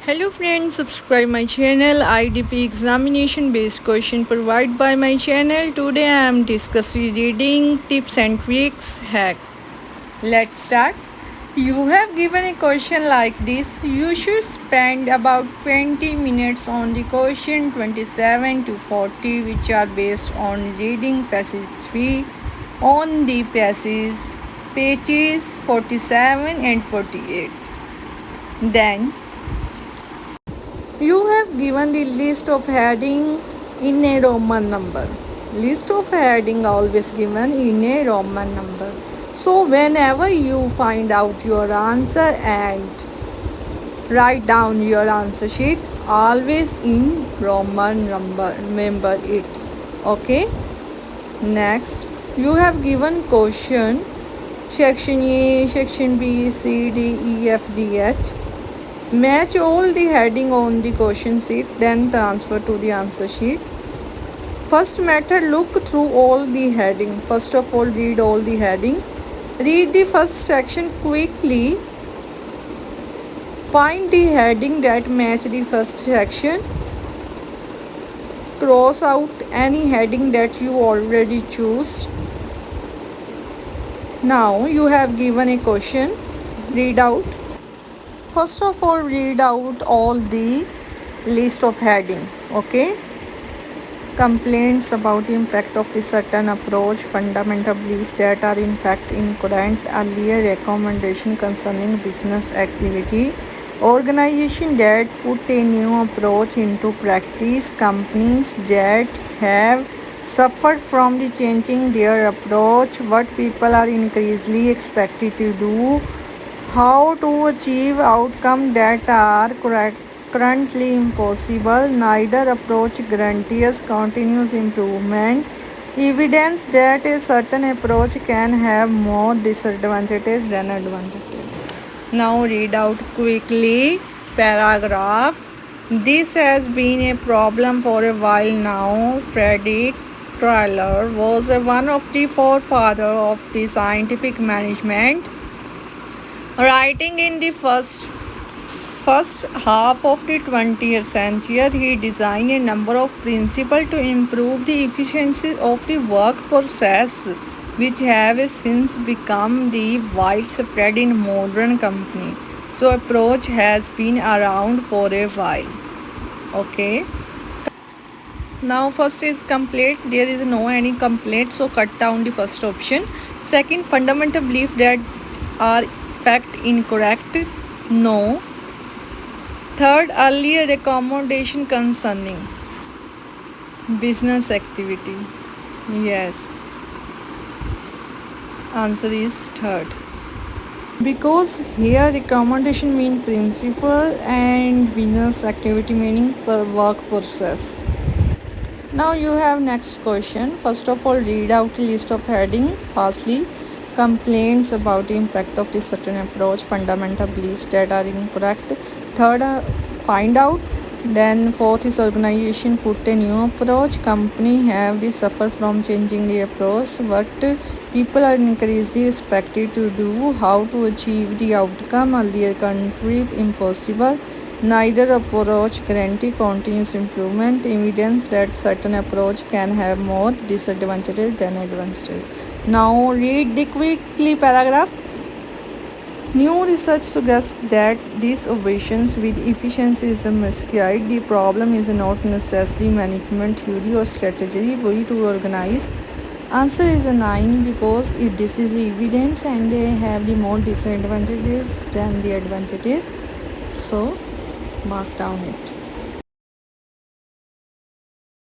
Hello friends, subscribe my channel IDP examination based question provided by my channel. Today I am discussing reading tips and tricks hack. Let's start. You have given a question like this. You should spend about 20 minutes on the question 27 to 40 which are based on reading passage 3 on the pages 47 and 48. Then you have given the list of heading in a Roman number. List of heading always given in a Roman number. So whenever you find out your answer and write down your answer sheet, always in Roman number. Remember it. Okay. Next, you have given question section A, section B, C, D, E, F, G, H. Match all the heading on the question sheet, then transfer to the answer sheet. First method, look through all the heading. First of all, read all the heading. Read the first section quickly. Find the heading that match the first section. Cross out any heading that you already choose. Now you have given a question. Read out. First of all, read out all the list of heading. Okay. Complaints about the impact of the certain approach, fundamental beliefs that are in fact incorrect, earlier recommendation concerning business activity, organization that put a new approach into practice, companies that have suffered from the changing their approach, what people are increasingly expected to do, how to achieve outcomes that are currently impossible, neither approach guarantees continuous improvement, evidence that a certain approach can have more disadvantages than advantages. Now read out quickly paragraph. This has been a problem for a while now. Frederick Taylor was one of the forefathers of the scientific management. Writing in the first half of the 20th century, he designed a number of principles to improve the efficiency of the work process, which have since become the widespread in modern company. So approach has been around for a while. Okay. Now first is complete. There is no any complete, so cut down the first option. Second, fundamental belief that are fact incorrect. No. Third, earlier recommendation concerning business activity. Yes. Answer is third. Because here recommendation mean principle and business activity meaning per work process. Now you have next question. First of all, read out the list of heading. Firstly, complaints about the impact of the certain approach, fundamental beliefs that are incorrect. Third, find out. Then fourth is organization put a new approach. Company have the suffer from changing the approach. What people are increasingly expected to do. How to achieve the outcome. Earlier country impossible. Neither approach guarantee continuous improvement. Evidence that certain approach can have more disadvantages than advantages. Now read the quickly paragraph. New research suggests that these obsessions with efficiency is a misguide. The problem is not necessarily management theory or strategy way to organize. Answer is a 9 because if this is evidence and they have the more disadvantages than the advantages. So mark down it.